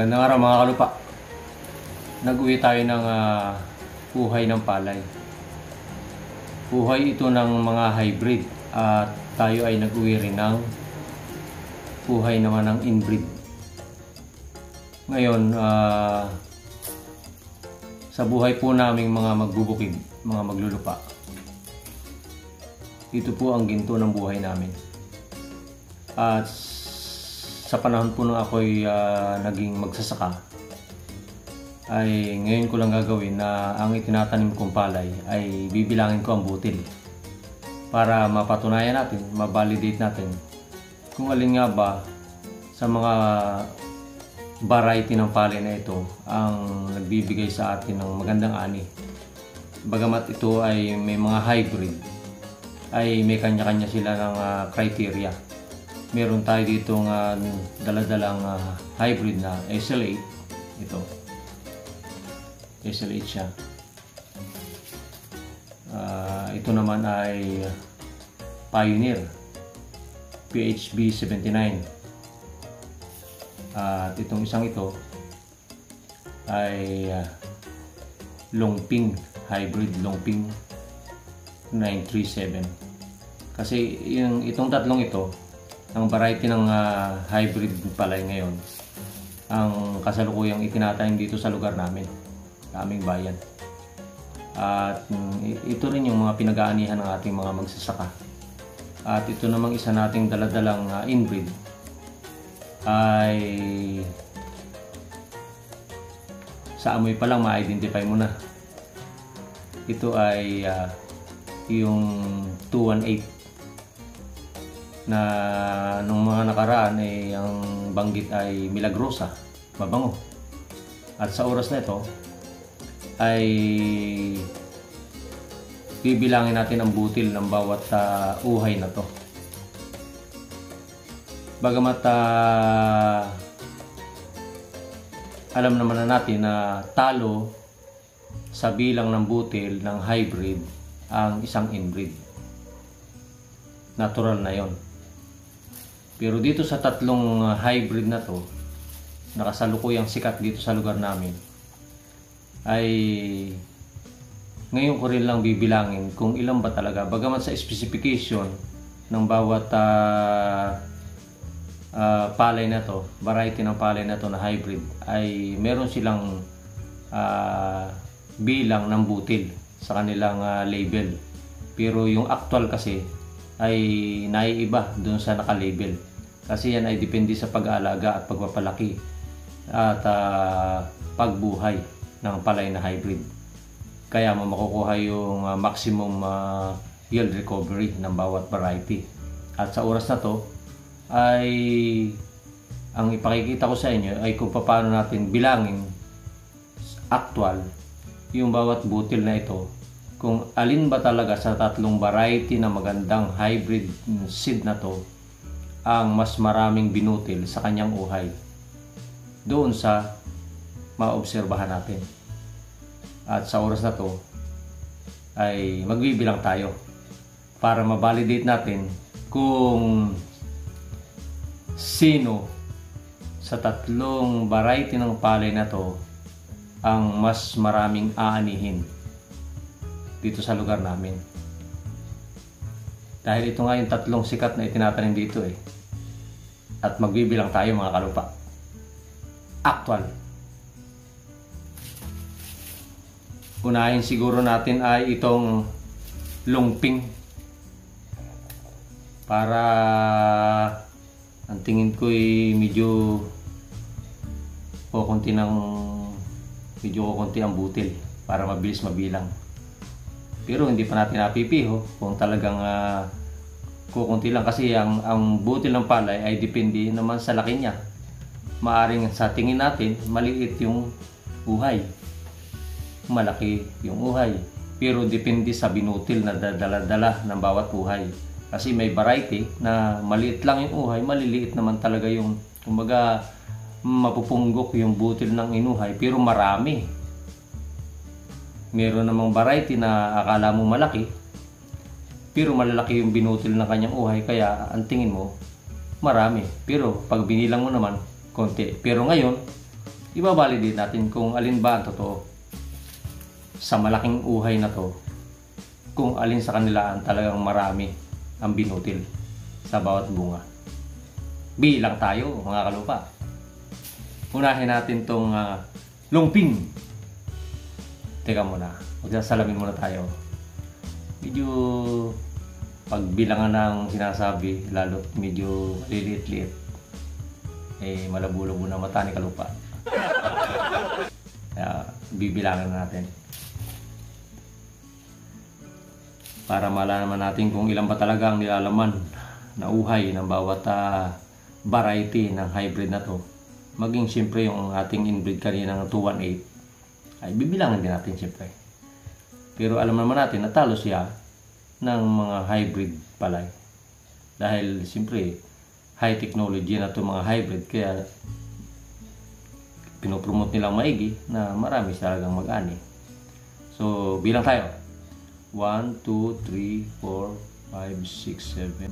Magandang araw mga kalupa. Nag-uwi tayo ng buhay ng palay. Buhay ito ng mga hybrid at tayo ay nag-uwi rin ng buhay naman ng inbreed. Ngayon, sa buhay po naming mga magbubukid, mga maglulupa, ito po ang ginto ng buhay namin. At sa panahon po nung ako'y naging magsasaka, ay ngayon ko lang gagawin na ang itinatanim kong palay ay bibilangin ko ang butil para mapatunayan natin, ma-validate natin kung alin nga ba sa mga variety ng palay na ito ang nagbibigay sa atin ng magandang ani. Bagamat ito ay may mga hybrid, ay may kanya-kanya sila ng criteria. Meron tayo dito ng daladalang hybrid na SL8. Ito SL8 siya. Ito naman ay Pioneer PHB 79. At itong isang ito ay Longping hybrid, Longping 937. Kasi itong tatlong ito, ang variety ng hybrid palay ngayon, ang kasalukuyang itinatanim dito sa lugar namin, sa aming bayan. At ito rin yung mga pinag-aanihan ng ating mga magsasaka. At ito namang isa nating daladalang inbreed ay sa amoy pa lang ma-identify mo na. Ito ay yung 218 na nung mga nakaraan ay ang banggit ay Milagrosa, mabango. At sa oras na ito ay bibilangin natin ang butil ng bawat uhay na to. Bagamat alam naman na natin na talo sa bilang ng butil ng hybrid ang isang inbreed. Natural na yon. Pero dito sa tatlong hybrid na to, nakasalukuyang sikat dito sa lugar namin, ay ngayon ko rin lang bibilangin kung ilan ba talaga. Bagamat sa specification ng bawat palay na to, variety ng palay na to na hybrid, ay meron silang bilang ng butil sa kanilang label. Pero yung actual kasi ay naiiba dun sa naka-label. Kasi yan ay depende sa pag-aalaga at pagpapalaki at pagbuhay ng palay na hybrid. Kaya mo makukuha yung maximum yield recovery ng bawat variety. At sa oras na to ay ang ipakikita ko sa inyo ay kung paano natin bilangin actual yung bawat butil na ito, kung alin ba talaga sa tatlong variety na magandang hybrid seed na to ang mas maraming binutil sa kanyang uhay doon sa maobserbahan natin. At sa oras na to ay magbibilang tayo para ma-validate natin kung sino sa tatlong variety ng palay na to ang mas maraming aanihin dito sa lugar namin. Dahil ito nga yung tatlong sikat na itinatanim dito eh. At magbibilang tayo mga kalupa. Actual. Unahin siguro natin ay itong Longping. Para ang tingin ko ay medyo kukunti ang butil para mabilis mabilang. Pero hindi pa natin napipiho kung talagang kukunti lang, kasi ang butil ng palay ay depende naman sa laki niya. Maaring sa tingin natin maliit yung uhay, malaki yung uhay, pero depende sa binutil na dala-dala ng bawat uhay. Kasi may variety na maliit lang yung uhay, maliliit naman talaga yung, kumbaga, mapupunggok yung butil ng inuhay, pero marami. Meron namang variety na akala mo malaki, pero malalaki yung binutil ng kanyang uhay, kaya ang tingin mo marami, pero pag binilang mo naman konti. Pero ngayon ibabalidate natin kung alin ba ang totoo sa malaking uhay na to, kung alin sa kanila ang talagang marami ang binutil sa bawat bunga. Bilang tayo mga kalupa. Unahin natin tong lungping. Teka muna, magsasalamin muna tayo. Medyo pagbilangan ng sinasabi, lalo't medyo lilit-liit, malabo-labo na mata ni kalupa. Kaya bibilangan natin para malaman natin kung ilan ba talaga ang nilalaman na uhay ng bawat variety ng hybrid na to. Maging siyempre yung ating inbreed kanina ng 218 ay bibilangan din natin siyempre. Pero alam naman natin na talo siya ng mga hybrid palay. Dahil siyempre high technology na to mga hybrid, kaya pinopromote nilang maigi na marami talagang mag-ani. So bilang tayo. 1, 2, 3, 4, 5, 6, 7,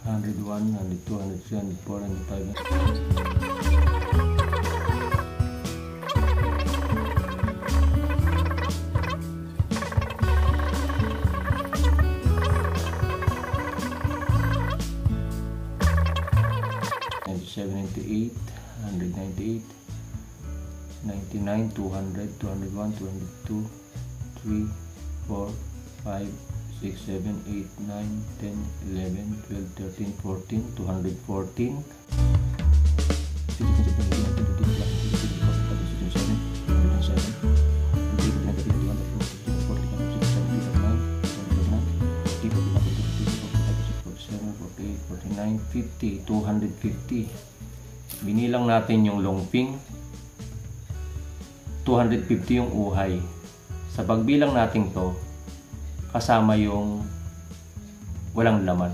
101, 102, 103, 104, 105. 98, 198, 99, 200, 201, 202, 3, 4, 5, 6, 7, 8, 9, 10, 11, 12, 13, 14, 214, 50, 250. Binilang natin yung longping, 250 yung uhay. Sa pagbilang natin to, kasama yung walang laman.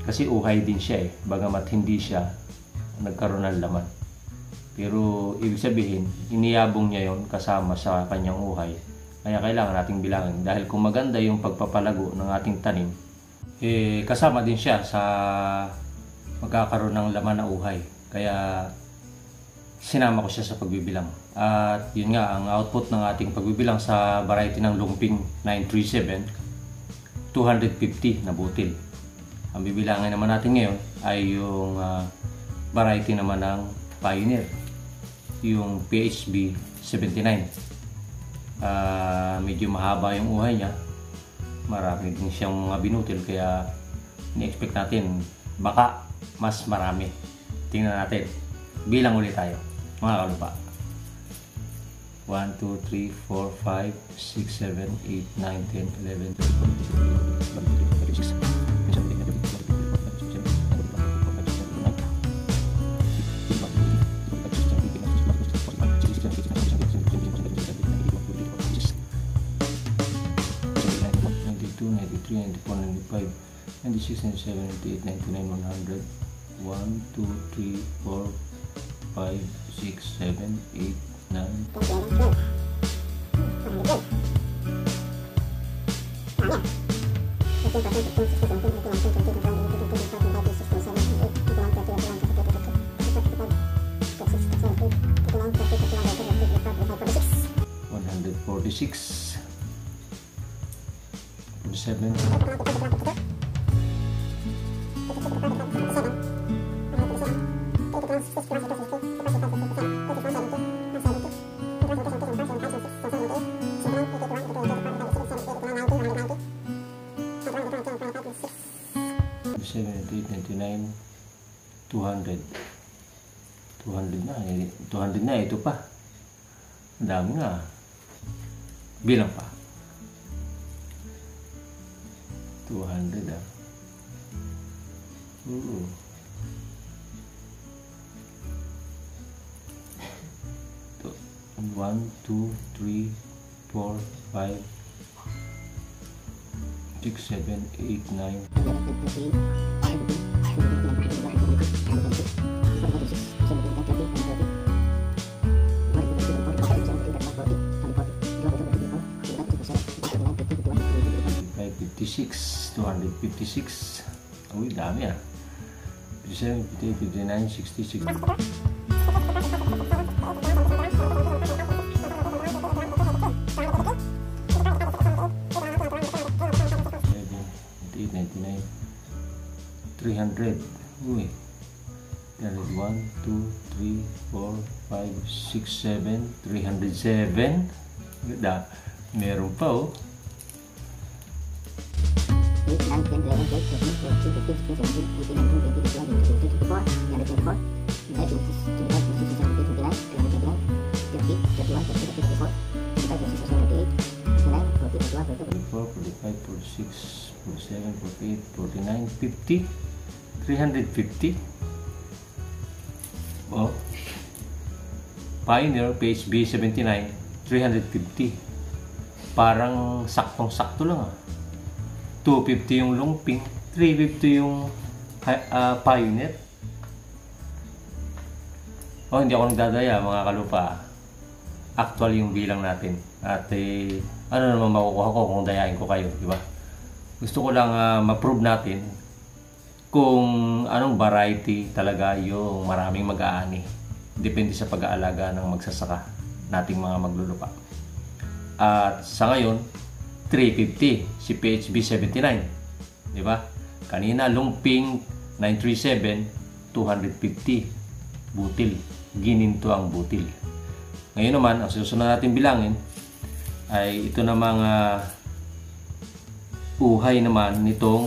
Kasi uhay din siya bagamat hindi siya nagkaroon ng laman. Pero ibig sabihin, iniyabong niya yon kasama sa kanyang uhay. Kaya kailangan nating bilangin. Dahil kung maganda yung pagpapalago ng ating tanim, kasama din siya sa magkakaroon ng laman na uhay. Kaya sinama ko siya sa pagbibilang. At yun nga, ang output ng ating pagbibilang sa variety ng Lungping 937, 250 na butil. Ang bibilangin naman natin ngayon ay yung variety naman ng Pioneer, yung PHB 79. Medyo mahaba yung uhay niya, marami din siyang mga binutil, kaya ni-expect natin baka mas marami. Tingnan natin, bilang ulit tayo mga kalupa. 1, 2, 3, 4, 5, 6, 7, 8, 9, 10, 11, 12, 96, 97, 98, 99, 100, 1, 2, 3, 4, 5, 6, 7, 8, 9. $146, 47. $99, 200. 200 na, ito pa. Ang dami nga. Bilang pa. 200 ah. 1, 2, 3, 4, 5, 6, 7, 8, 9. $256, $256. Uy, dami ah. 57, 58, 59, 60, 60. 300. Uy. 1, 2, 3, 4, 5, 6, 7. 307. Ganda. Meron pa oh. 8, 9, 10, 11, 12, 13, 14, 15, 16, 17, 18, 19, 20, 21, 22, 23, 24, 350. Oh. Pioneer PHB 79, 350. Parang saktong-sakto lang ah. 250 yung Longping, 350 yung Pioneer. Oh, hindi ako nagdadaya mga kalupa. Actual yung bilang natin. At ano naman makukuha ko kung dayain ko kayo, di ba? Gusto ko lang ma-prove natin kung anong variety talaga yung maraming mag-aani. Depende sa pag-aalaga ng magsasaka nating mga maglulupa. At sa ngayon, 350 si PHB 79, di ba? Kanina Longping 937, 250 butil, gininto ang butil. Ngayon naman, ang susunod natin bilangin ay ito na mga uhay naman nitong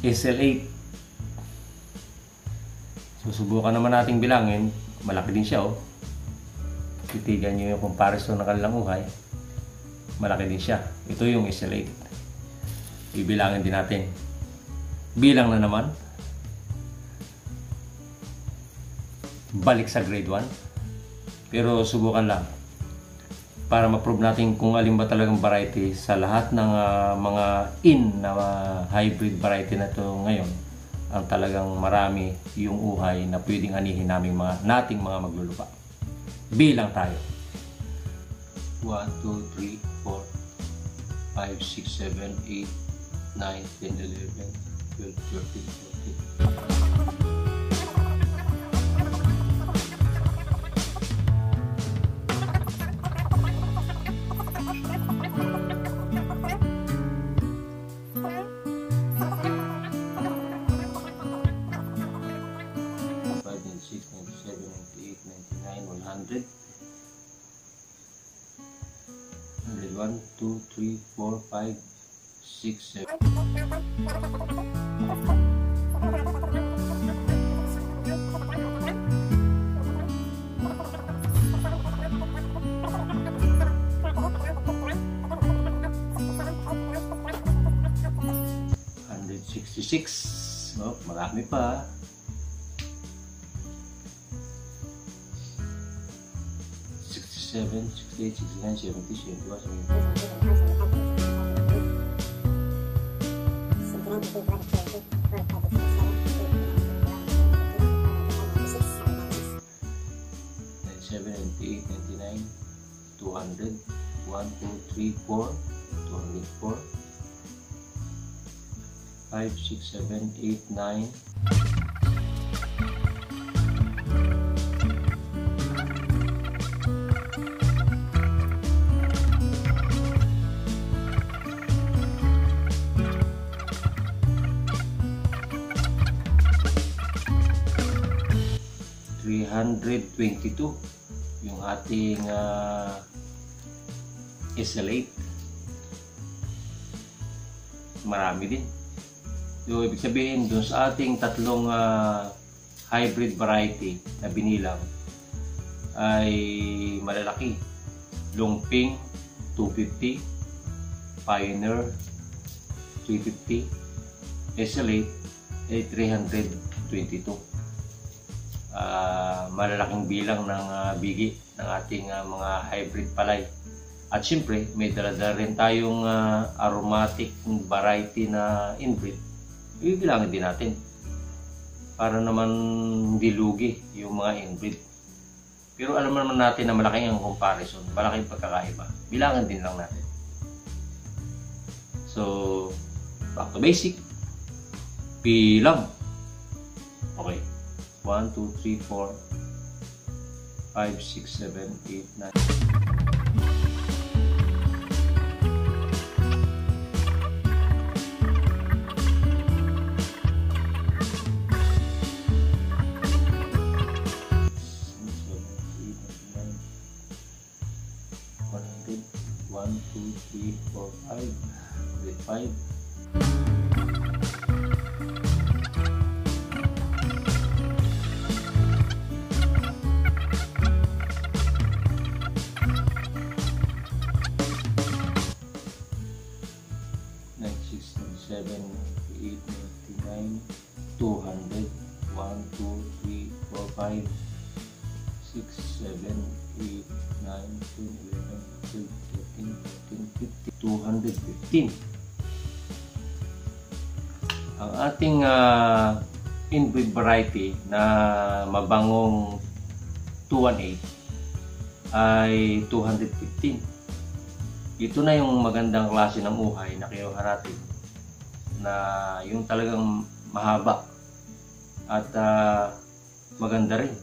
SL8. Susubukan naman nating bilangin, malaki din siya oh. Titigan nyo yung comparison ng kanilang uhay. Malaki din siya. Ito yung SL8. Bibilangin din natin. Bilang na naman. Balik sa grade 1. Pero subukan lang. Para ma-prove natin kung alin ba talagang variety sa lahat ng mga na hybrid variety na ito ngayon. Ang talagang marami yung uhay na pwedeng anihin nating mga maglulupa. Bilang tayo. 1, 2, 3, 4, 5, 6, 7, 8, 9, 10, 11, 12, 13, 14. 1, 2, 3, 4, 5, 6, 7. 166. Oh, marami pa. 67, 68, 69, 70, 71, 200, 1, 2, 3, 4, 204, 5, 6, 7, 8, 9. 322 yung ating SL8. Marami din. So, ibig sabihin dun sa ating tatlong hybrid variety na binilang ay malalaki. Longping 250, Pioneer 350, SL8 ay 322. Malalaking bilang ng bigi ng ating mga hybrid palay. At siyempre, may dala-dala rin tayong aromatic variety na inbreed. ibibilangin din natin para naman hindi lugi yung mga inbreed. Pero alam naman natin na malaki ang comparison, malaking pagkakaiba. Bilangan din lang natin. So, back to basic. Bilang. Okay. 1, 2, 3, 4, 5, 6, 7, 8, 9. One, two, three, four, five. With 5. Seven, 8, 99, 200, 1, 2, 3, 4, 5, 6, 7, 8, 9, 10, 11, 12, 13, 14, 15, 215. Ang ating inbreed variety na mabangong 218 ay 215. Ito na yung magandang klase ng uhay na kinuha natin, na yung talagang mahaba at maganda rin.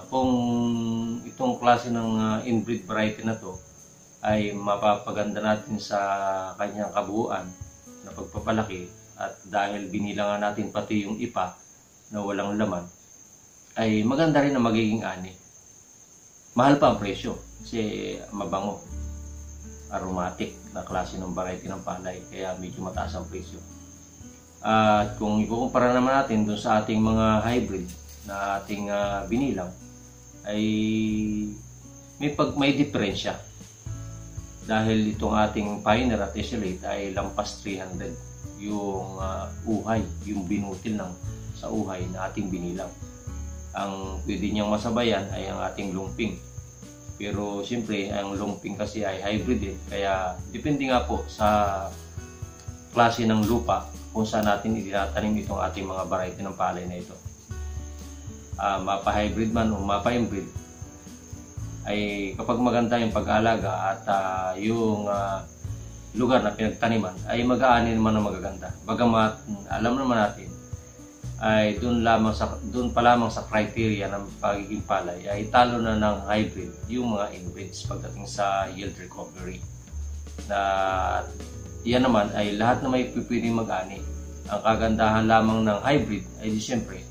Kung itong klase ng inbreed variety na to ay mapapaganda natin sa kanyang kabuuan na pagpapalaki, at dahil binilangan natin pati yung ipa na walang laman, ay maganda rin na magiging ani. Mahal pa ang presyo kasi mabango, aromatic na klase ng variety ng palay, kaya medyo mataas ang presyo. At kung ikukumpara naman natin dun sa ating mga hybrid na ating binilang, ay may diferensya. Dahil itong ating Pioneer at Isolate ay lampas 300 yung uhay, yung binutil sa uhay na ating binilang. Ang pwede niyang masabayan ay ang ating lumping. Pero siyempre, ang lumping kasi ay hybrid kaya depende nga po sa klase ng lupa kung saan natin itinatanim itong ating mga variety ng palay na ito. Mapa-hybrid man o mapa-inbreed, ay kapag maganda yung pag-aalaga at yung lugar na pinagtaniman, ay mag-aani naman na magaganda. Bagamat alam naman natin ay doon pa lamang sa criteria ng pagiging palay ay talo na ng hybrid yung mga inbreeds pagdating sa yield recovery. Na yan naman ay lahat na may pwedeng mag-ani. Ang kagandahan lamang ng hybrid ay di siyempre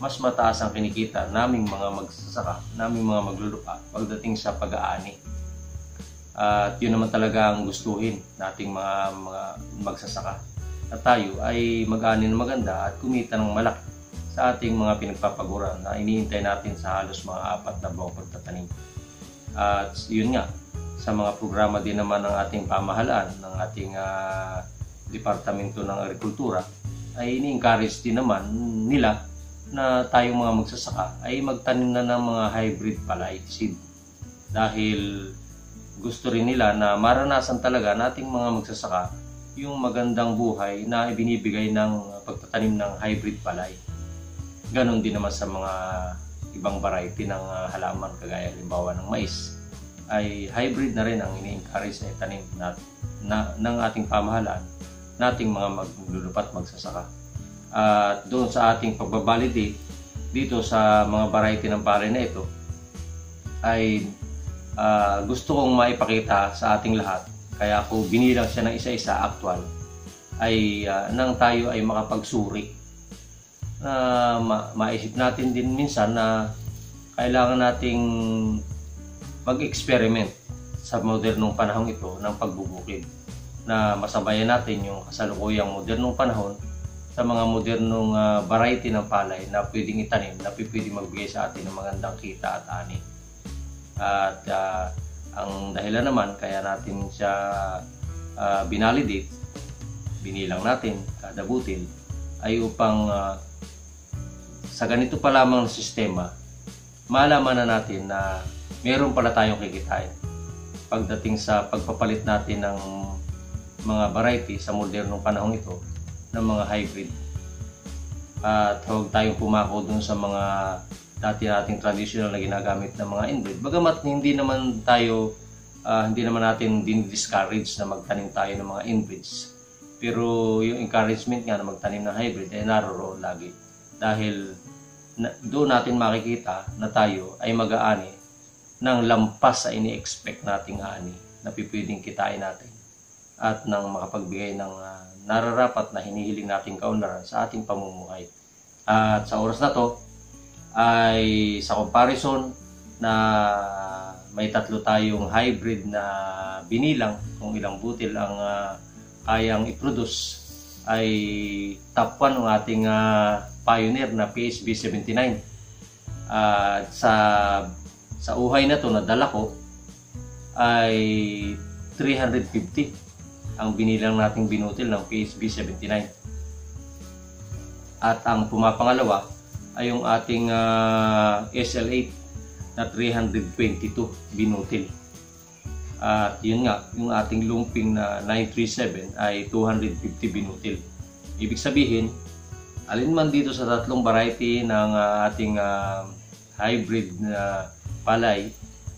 mas mataas ang kinikita naming mga magsasaka, naming mga maglulupa pagdating sa pag-aani. At yun naman talaga ang gustuhin nating mga magsasaka, na tayo ay mag-aani ng maganda at kumita ng malaki sa ating mga pinagpapaguran na iniintay natin sa halos mga 4 na buwang pagtatanim. At yun nga, sa mga programa din naman ng ating pamahalaan, ng ating Departamento ng Agrikultura, ay ini-encourage din naman nila na tayong mga magsasaka ay magtanim na ng mga hybrid palay seed, dahil gusto rin nila na maranasan talaga nating mga magsasaka yung magandang buhay na ibinibigay ng pagtatanim ng hybrid palay. Ganon din naman sa mga ibang variety ng halaman, kagaya halimbawa ng mais, ay hybrid na rin ang ini-encourage na itanim ng ating pamahalaan nating mga maglulupat magsasaka. At doon sa ating pagbabalidate dito sa mga variety ng palay na ito, ay gusto kong maipakita sa ating lahat, kaya ako binilang siya ng isa-isa actual, ay nang tayo ay makapagsuri, na maisip natin din minsan na kailangan nating mag-experiment sa modernong panahon ito ng pagbubukid, na masabayan natin yung kasalukuyang modernong panahon sa mga modernong variety ng palay na pwedeng itanim, na pwedeng magbigay sa atin ng magandang kita at ani. At ang dahilan naman kaya natin siya binalidate, binilang natin kada butil, ay upang sa ganito pa lamang na sistema, malaman na natin na meron pala tayong kikitain pagdating sa pagpapalit natin ng mga variety sa modernong panahon ito ng mga hybrid. At huwag tayong pumako dun sa mga dati nating traditional na ginagamit ng mga inbreed. Bagamat hindi naman natin din-discourage na magtanim tayo ng mga inbreeds. Pero yung encouragement nga na magtanim ng hybrid ay naroroon lagi. Dahil doon natin makikita na tayo ay mag-aani ng lampas sa ini-expect nating ani na pipwedeng kitain natin at nang makapagbigay ng nararapat na hinihiling nating kaunlaran sa ating pamumuhay. At sa oras na to ay sa comparison na may 3 tayong hybrid na binilang kung ilang butil ang kayang i-produce, ay top 1 ng ating pioneer na PHB 79. Sa uhay na to na dala ko ay 350 ang binilang nating binutil ng PHB 79. At ang pumapangalawa ay yung ating SL8 na 322 binutil. At yun nga, yung ating lumping na 937 ay 250 binutil. Ibig sabihin, alinman dito sa 3 variety ng ating hybrid na palay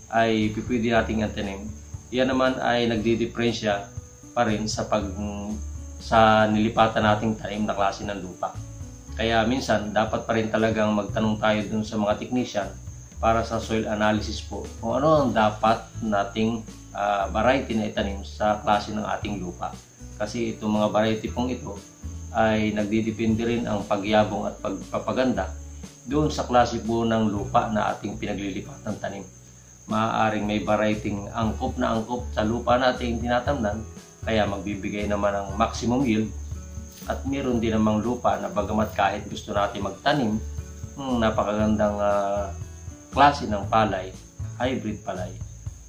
ay pipwede nating antanim. Yan naman ay nagdidiferensya pa rin sa nilipatan nating tanim na klase ng lupa. Kaya minsan dapat pa rin talagang magtanong tayo dun sa mga technician para sa soil analysis po kung ano ang dapat nating variety na itanim sa klase ng ating lupa. Kasi itong mga variety pong ito ay nagdidepende rin ang pagyabong at pagpapaganda doon sa klase po ng lupa na ating pinaglilipatan tanim. Maaaring may variety angkop na angkop sa lupa nating tinatamnan, kaya magbibigay naman ng maximum yield. At meron din namang lupa na bagamat kahit gusto natin magtanim napakagandang klase ng palay, hybrid palay,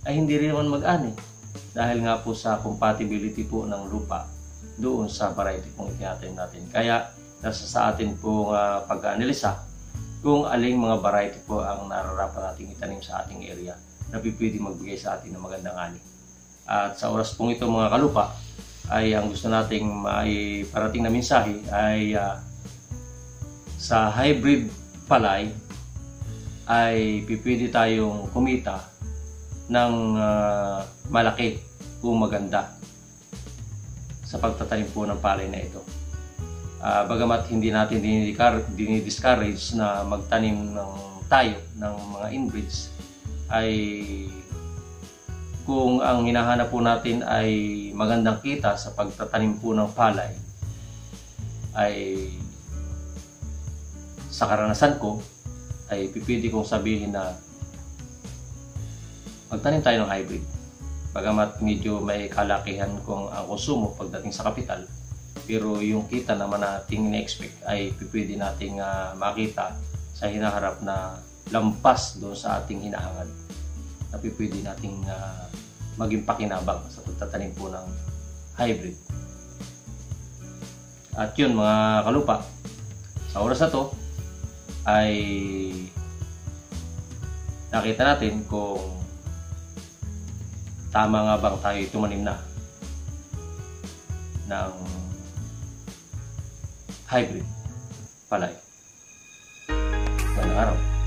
ay hindi rin naman mag-ani dahil nga po sa compatibility po ng lupa doon sa variety pong itinatim natin. Kaya nasa sa atin po pag-analisa kung aling mga variety po ang nararapat nating itanim sa ating area na pwede magbigay sa atin ng magandang ani. At sa oras pong ito mga kalupa, ay ang gusto nating maiparating na mensahe ay sa hybrid palay ay pipili tayong kumita ng malaki o maganda sa pagtatanim po ng palay na ito. Bagamat hindi natin dinidiscourage na magtanim tayo ng mga inbreeds, ay kung ang hinahanap po natin ay magandang kita sa pagtatanim po ng palay, ay sa karanasan ko ay pipili kong sabihin na magtanim tayo ng hybrid. Bagamat medyo may kalakihan kung ang konsumo pagdating sa kapital, pero yung kita naman nating ina-expect ay pipili nating makita sa hinaharap na lampas doon sa ating hinahangad, na pipili nating maging pakinabang sa pagtatanim po ng hybrid. At yun mga kalupa, sa oras na to ay nakita natin kung tama nga bang tayo tumanim na ng hybrid palay. Magandang araw.